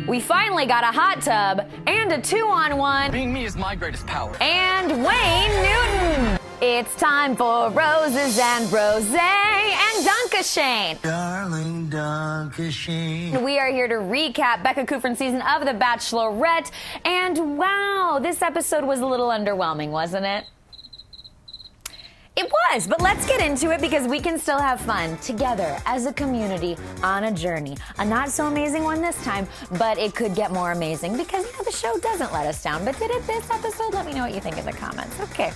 We finally got a hot tub and a 2-on-1. Being me is my greatest power. And Wayne Newton. It's time for Roses and Rosé and Dunkashane. Darling Dunkashane. We are here to recap Becca Kufrin season of The Bachelorette. And wow, this episode was a little underwhelming, wasn't it? It was, but let's get into it because we can still have fun together as a community on a journey. A not so amazing one this time, but it could get more amazing because, the show doesn't let us down. But did it this episode? Let me know what you think in the comments. Okay,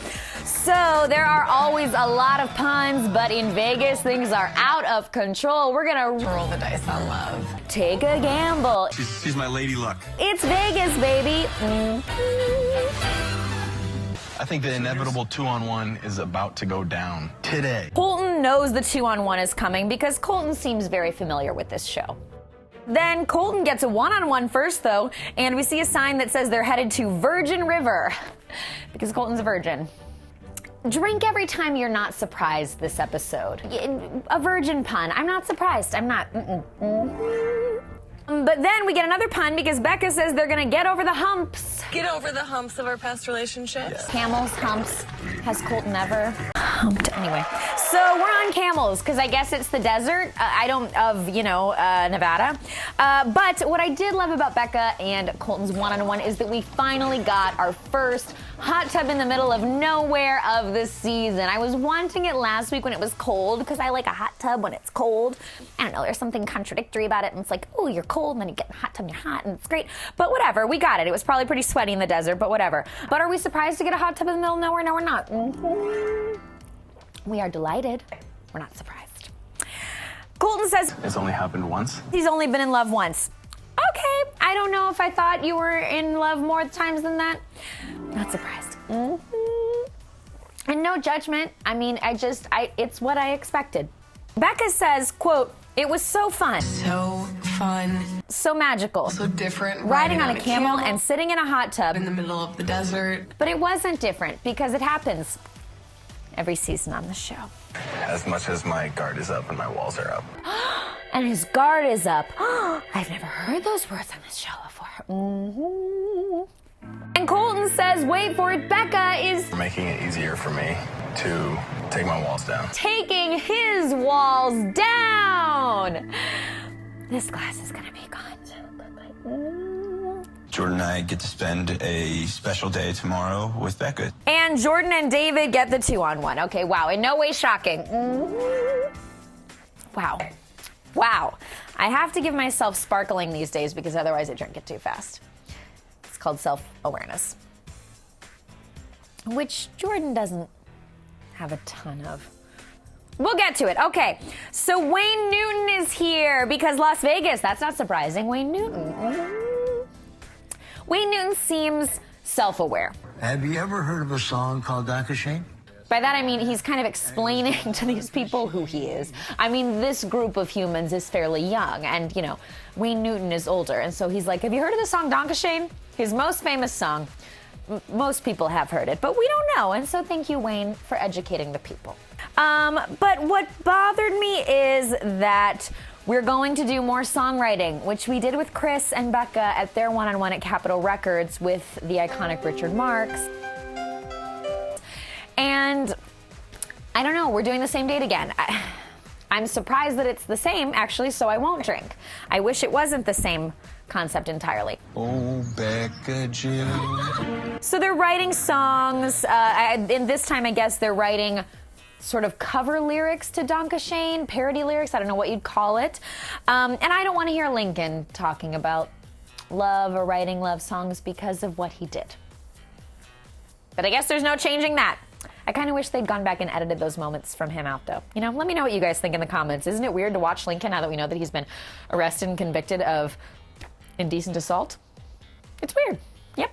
so there are always a lot of puns, but in Vegas, things are out of control. We're gonna roll the dice on love. Take a gamble. She's my lady luck. It's Vegas, baby. I think the inevitable 2-on-1 is about to go down today. Colton knows the 2-on-1 is coming because Colton seems very familiar with this show. Then Colton gets a 1-on-1 first, though, and we see a sign that says they're headed to Virgin River because Colton's a virgin. Drink every time you're not surprised this episode. A virgin pun. I'm not surprised. I'm not. But then we get another pun because Becca says they're gonna get over the humps. Get over the humps of our past relationships. Camels, humps. Has Colton ever humped? Anyway, so we're on camels because I guess it's the desert. Nevada. But what I did love about Becca and Colton's 1-on-1 is that we finally got our first hot tub in the middle of nowhere of the season. I was wanting it last week when it was cold because I like a hot tub when it's cold. I don't know, there's something contradictory about it. And it's like, oh, you're cold, and then you get in a hot tub and you're hot, and it's great. But whatever, we got it. It was probably pretty sweaty in the desert, but whatever. But are we surprised to get a hot tub in the middle of nowhere? No, we're not. We are delighted. We're not surprised. Colton says It's only happened once. he's only been in love once. Okay, I don't know if I thought you were in love more times than that. Not surprised. And no judgment. I mean, it's what I expected. Becca says, quote, "It was so fun. So fun. So magical. So different. Riding on a camel and sitting in a hot tub. in the middle of the desert. But it wasn't different because it happens every season on the show." As much as my guard is up and my walls are up. And his guard is up. I've never heard those words on this show before. And Colton says, wait for it, Becca is Making it easier for me to take my walls down. taking his walls down. This glass is gonna be gone. Jordan and I get to spend a special day tomorrow with Becca. And Jordan and David get the 2-on-1. Okay, wow, in no way shocking. Wow. Wow. I have to give myself sparkling these days because otherwise I drink it too fast. It's called self-awareness, which Jordan doesn't have a ton of. We'll get to it. Okay, so Wayne Newton is here because Las Vegas, that's not surprising. Wayne Newton. Wayne Newton seems self-aware. Have you ever heard of a song called Dunkashane? By that I mean he's kind of explaining to these people who he is. I mean, this group of humans is fairly young, and Wayne Newton is older, and so he's like, have you heard of the song Dunkashane? His most famous song. Most people have heard it, but we don't know, and so thank you, Wayne, for educating the people. But what bothered me is that we're going to do more songwriting, which we did with Chris and Becca at their 1-on-1 at Capitol Records with the iconic Richard Marx. And I don't know, we're doing the same date again. I'm surprised that it's the same, actually, so I won't drink. I wish it wasn't the same concept entirely. Oh, Becca Jill. So they're writing songs, and this time I guess they're writing sort of cover lyrics to Dunkashane, parody lyrics, I don't know what you'd call it. And I don't want to hear Lincoln talking about love or writing love songs because of what he did. But I guess there's no changing that. I kind of wish they'd gone back and edited those moments from him out, though. Let me know what you guys think in the comments. Isn't it weird to watch Lincoln now that we know that he's been arrested and convicted of indecent assault? It's weird. Yep.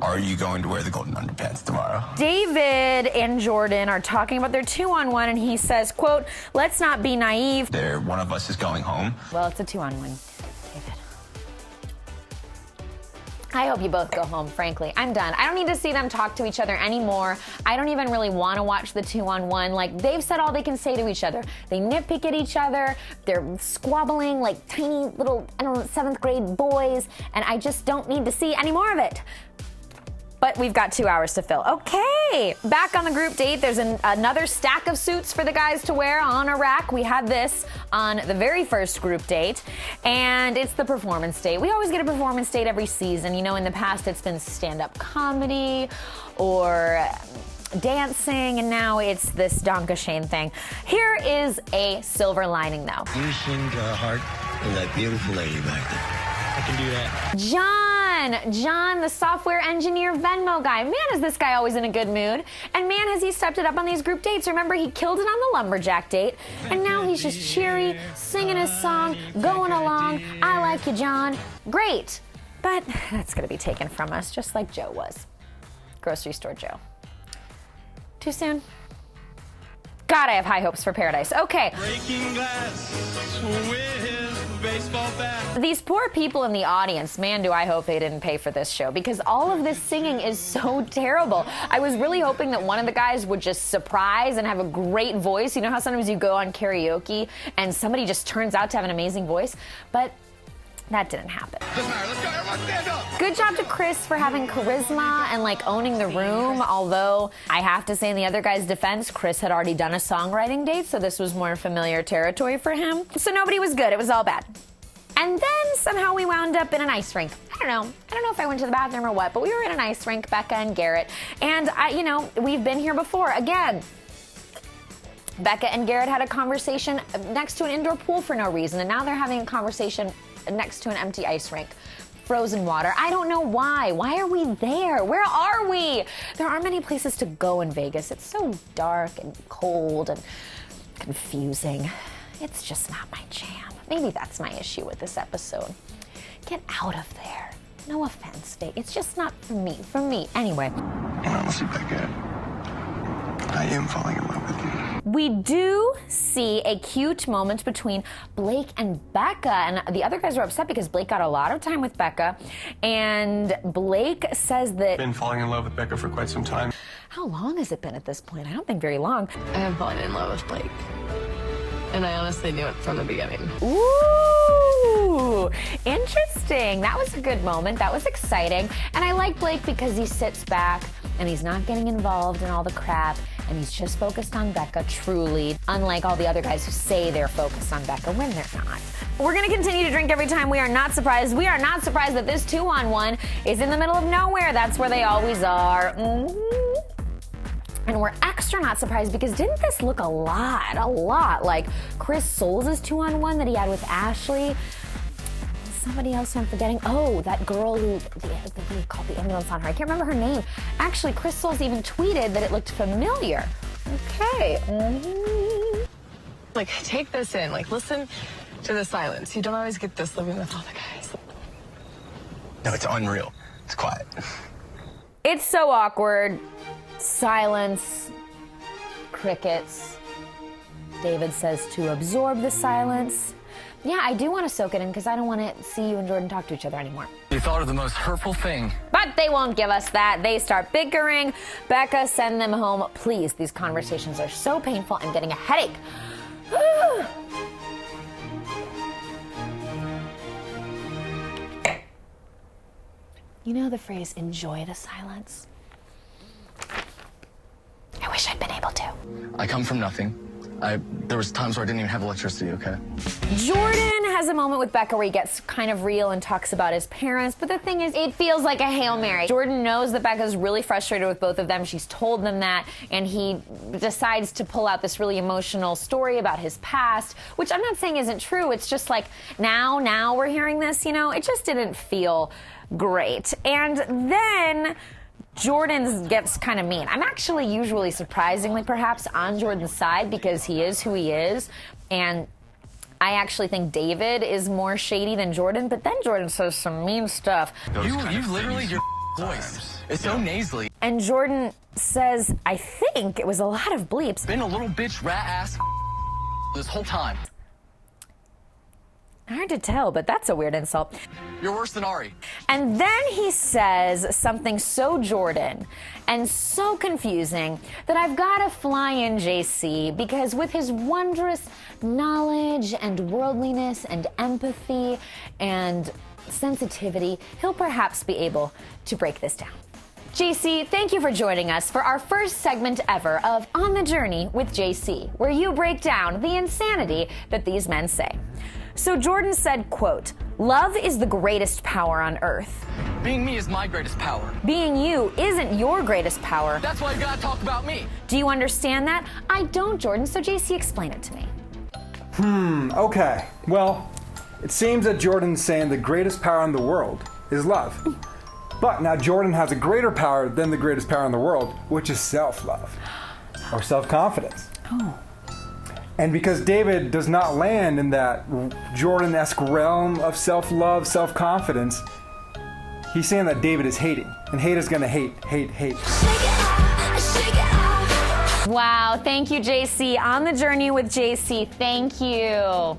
Are you going to wear the golden underpants tomorrow? David and Jordan are talking about their 2-on-1, and he says, quote, let's not be naive. One of us is going home. Well, it's a 2-on-1, David. I hope you both go home, frankly. I'm done. I don't need to see them talk to each other anymore. I don't even really want to watch the 2-on-1. Like, they've said all they can say to each other. They nitpick at each other. They're squabbling like tiny little, I don't know, 7th grade boys. And I just don't need to see any more of it. But we've got 2 hours to fill. Okay, back on the group date, there's another stack of suits for the guys to wear on a rack. We had this on the very first group date, and it's the performance date. We always get a performance date every season. You know, in the past, it's been stand-up comedy or dancing, and now it's this Donkashane thing. Here is a silver lining, though. You sing Heart of that beautiful lady back there. I can do that. John, the software engineer Venmo guy. Man, is this guy always in a good mood. And man, has he stepped it up on these group dates. Remember, he killed it on the lumberjack date. And now he's just cheery, singing his song, going along. I like you, John. Great. But that's going to be taken from us, just like Joe was. Grocery store Joe. Too soon? God, I have high hopes for Paradise. Okay. Breaking glass with baseball bat. These poor people in the audience, man, do I hope they didn't pay for this show, because all of this singing is so terrible. I was really hoping that one of the guys would just surprise and have a great voice. You know how sometimes you go on karaoke and somebody just turns out to have an amazing voice? But that didn't happen. Good job to Chris for having charisma and like owning the room, although I have to say in the other guy's defense, Chris had already done a songwriting date, so this was more familiar territory for him. So nobody was good, it was all bad. And then somehow we wound up in an ice rink. I don't know if I went to the bathroom or what, but we were in an ice rink, Becca and Garrett. And we've been here before. Again, Becca and Garrett had a conversation next to an indoor pool for no reason, and now they're having a conversation next to an empty ice rink. Frozen water. I don't know why. Why are we there? Where are we? There aren't many places to go in Vegas. It's so dark and cold and confusing. It's just not my jam. Maybe that's my issue with this episode. Get out of there. No offense, Vegas. It's just not for me. For me. Anyway. Honestly, Becca, I am falling in love with you. We do see a cute moment between Blake and Becca, and the other guys are upset because Blake got a lot of time with Becca, and Blake says that... Been falling in love with Becca for quite some time. How long has it been at this point? I don't think very long. I am falling in love with Blake. And I honestly knew it from the beginning. Ooh, interesting. That was a good moment. That was exciting. And I like Blake because he sits back and he's not getting involved in all the crap, and he's just focused on Becca, truly, unlike all the other guys who say they're focused on Becca when they're not. We're gonna continue to drink every time. We are not surprised. We are not surprised that this 2-on-1 is in the middle of nowhere. That's where they always are. And we're extra not surprised because didn't this look a lot like Chris Soules' 2-on-1 that he had with Ashley? Somebody else I'm forgetting. Oh, that girl who called the ambulance on her. I can't remember her name. Actually, Chris Soules even tweeted that it looked familiar. Okay. Like, take this in. Like, listen to the silence. You don't always get this living with all the guys. No, it's unreal. It's quiet. It's so awkward. Silence. Crickets. David says to absorb the silence. Yeah, I do want to soak it in because I don't want to see you and Jordan talk to each other anymore. You thought of the most hurtful thing. But they won't give us that. They start bickering. Becca, send them home. Please, these conversations are so painful. I'm getting a headache. You know the phrase, enjoy the silence? I wish I'd been able to. I come from nothing. There was times where I didn't even have electricity, okay? Jordan has a moment with Becca where he gets kind of real and talks about his parents, but the thing is, it feels like a Hail Mary. Jordan knows that Becca's really frustrated with both of them. She's told them that, and he decides to pull out this really emotional story about his past, which I'm not saying isn't true. It's just like, now we're hearing this, it just didn't feel great. And then Jordan gets kind of mean. I'm actually usually, surprisingly perhaps, on Jordan's side because he is who he is. And I actually think David is more shady than Jordan, but then Jordan says some mean stuff. You literally, your voice is so nasally. And Jordan says, I think it was a lot of bleeps. Been a little bitch rat ass this whole time. Hard to tell, but that's a weird insult. You're worse than Ari. And then he says something so Jordan and so confusing that I've got to fly in JC, because with his wondrous knowledge and worldliness and empathy and sensitivity, he'll perhaps be able to break this down. JC, thank you for joining us for our first segment ever of On the Journey with JC, where you break down the insanity that these men say. So Jordan said, quote, "Love is the greatest power on earth. Being me is my greatest power. Being you isn't your greatest power. That's why you gotta talk about me. Do you understand that? I don't, Jordan, so JC, explain it to me." Okay. Well, it seems that Jordan's saying the greatest power in the world is love. But now Jordan has a greater power than the greatest power in the world, which is self-love or self-confidence. Oh. And because David does not land in that Jordan-esque realm of self-love, self-confidence, he's saying that David is hating. And hate is gonna hate. Wow, thank you, JC. On the Journey with JC, thank you.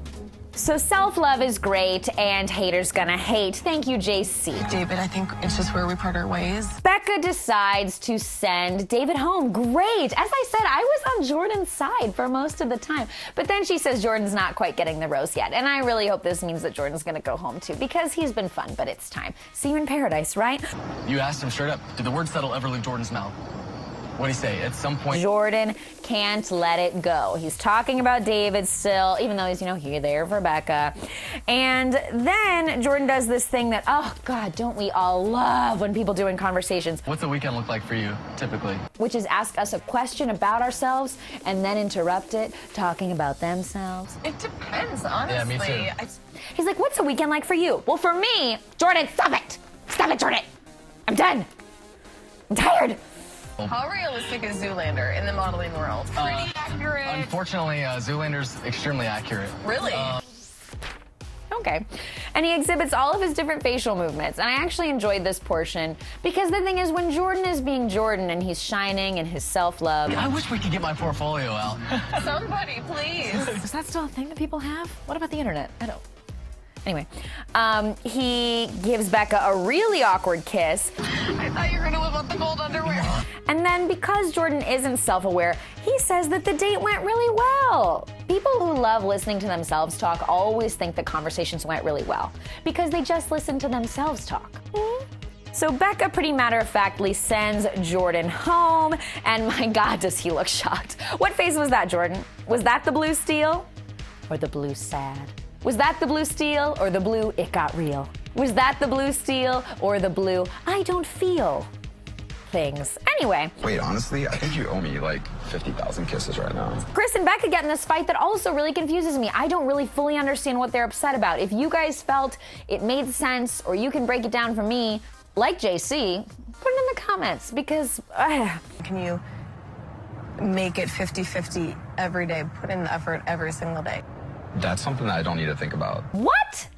So self-love is great and haters gonna hate. Thank you, JC. David, I think it's just where we part our ways. Becca decides to send David home. Great. As I said, I was on Jordan's side for most of the time. But then she says Jordan's not quite getting the rose yet. And I really hope this means that Jordan's gonna go home too, because he's been fun, but it's time. See you in paradise, right? You asked him straight up, did the word settle ever leave Jordan's mouth? What'd he say? At some point... Jordan can't let it go. He's talking about David still, even though he's, here, there for Becca. And then Jordan does this thing that, oh God, don't we all love when people do in conversations? What's the weekend look like for you, typically? Which is ask us a question about ourselves and then interrupt it, talking about themselves. It depends, honestly. Yeah, me too. He's like, what's a weekend like for you? Well, for me, Jordan, stop it. Stop it, Jordan. I'm done. I'm tired. How realistic is Zoolander in the modeling world? Pretty accurate. Unfortunately, Zoolander's extremely accurate. Really? Okay. And he exhibits all of his different facial movements. And I actually enjoyed this portion because the thing is, when Jordan is being Jordan and he's shining in his self-love. I wish we could get my portfolio out. Somebody, please. Is that still a thing that people have? What about the internet? I don't. Anyway, he gives Becca a really awkward kiss. I thought you were gonna whip out the gold underwear. And then because Jordan isn't self-aware, he says that the date went really well. People who love listening to themselves talk always think the conversations went really well because they just listen to themselves talk. So Becca pretty matter-of-factly sends Jordan home, and my God, does he look shocked. What face was that, Jordan? Was that the blue steel or the blue sad? Was that the blue steel or the blue it got real? Was that the blue steel or the blue I don't feel things? Anyway. Wait, honestly, I think you owe me like 50,000 kisses right now. Chris and Becca get in this fight that also really confuses me. I don't really fully understand what they're upset about. If you guys felt it made sense, or you can break it down for me, like JC, put it in the comments, because... Can you make it 50-50 every day? Put in the effort every single day. That's something that I don't need to think about. What?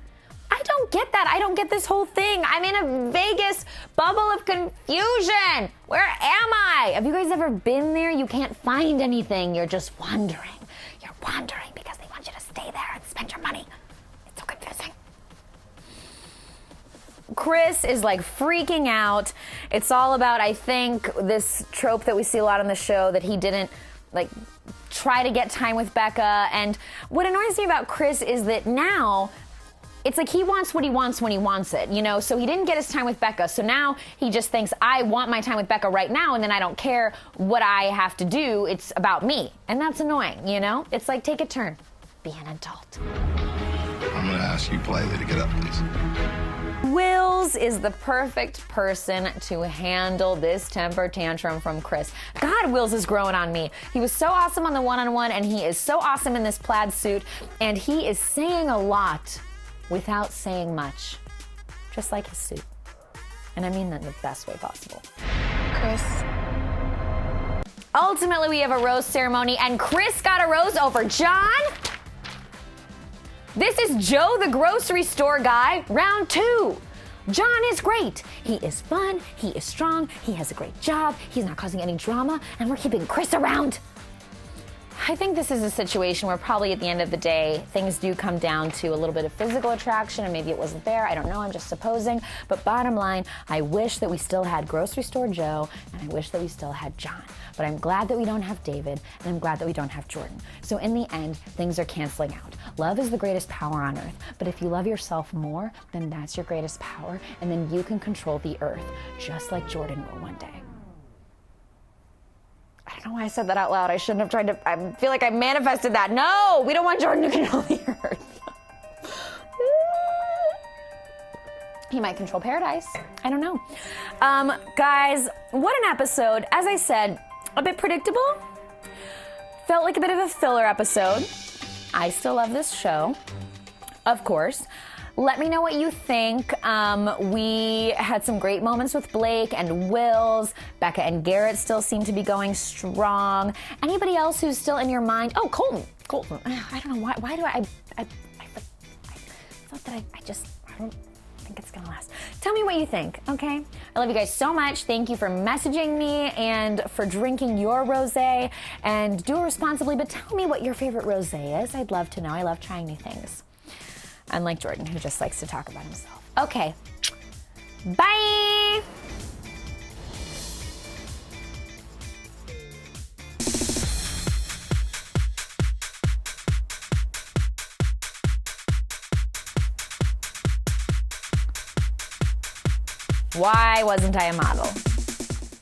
I don't get that. I don't get this whole thing. I'm in a Vegas bubble of confusion. Where am I? Have you guys ever been there? You can't find anything. You're just wandering. You're wandering because they want you to stay there and spend your money. It's so confusing. Chris is like freaking out. It's all about, I think, this trope that we see a lot on the show, that he didn't try to get time with Becca. And what annoys me about Chris is that now it's like he wants what he wants when he wants it, so he didn't get his time with Becca. So now he just thinks, I want my time with Becca right now, and then I don't care what I have to do. It's about me. And that's annoying, It's like, take a turn. Be an adult. I'm gonna ask you politely to get up, please. Wills is the perfect person to handle this temper tantrum from Chris. God, Wills is growing on me. He was so awesome on the one-on-one, and he is so awesome in this plaid suit, and he is saying a lot without saying much, just like his suit. And I mean that in the best way possible. Chris. Ultimately, we have a rose ceremony, and Chris got a rose over John. This is Joe, the grocery store guy, round 2. John is great. He is fun, he is strong, he has a great job, he's not causing any drama, and we're keeping Chris around. I think this is a situation where probably at the end of the day, things do come down to a little bit of physical attraction, and maybe it wasn't there. I don't know. I'm just supposing. But bottom line, I wish that we still had Grocery Store Joe, and I wish that we still had John. But I'm glad that we don't have David, and I'm glad that we don't have Jordan. So in the end, things are canceling out. Love is the greatest power on earth. But if you love yourself more, then that's your greatest power, and then you can control the earth, just like Jordan will one day. I don't know why I said that out loud. I shouldn't have tried to. I feel like I manifested that. No, we don't want Jordan to control the earth. He might control paradise. I don't know. Guys, what an episode. As I said, a bit predictable. Felt like a bit of a filler episode. I still love this show, of course. Let me know what you think. We had some great moments with Blake and Wills. Becca and Garrett still seem to be going strong. Anybody else who's still in your mind? Oh, Colton. I don't know why. Why do I thought that I don't think it's gonna last. Tell me what you think, okay? I love you guys so much. Thank you for messaging me and for drinking your rosé. And do it responsibly, but tell me what your favorite rosé is. I'd love to know. I love trying new things. Unlike Jordan, who just likes to talk about himself. Okay, bye! Why wasn't I a model?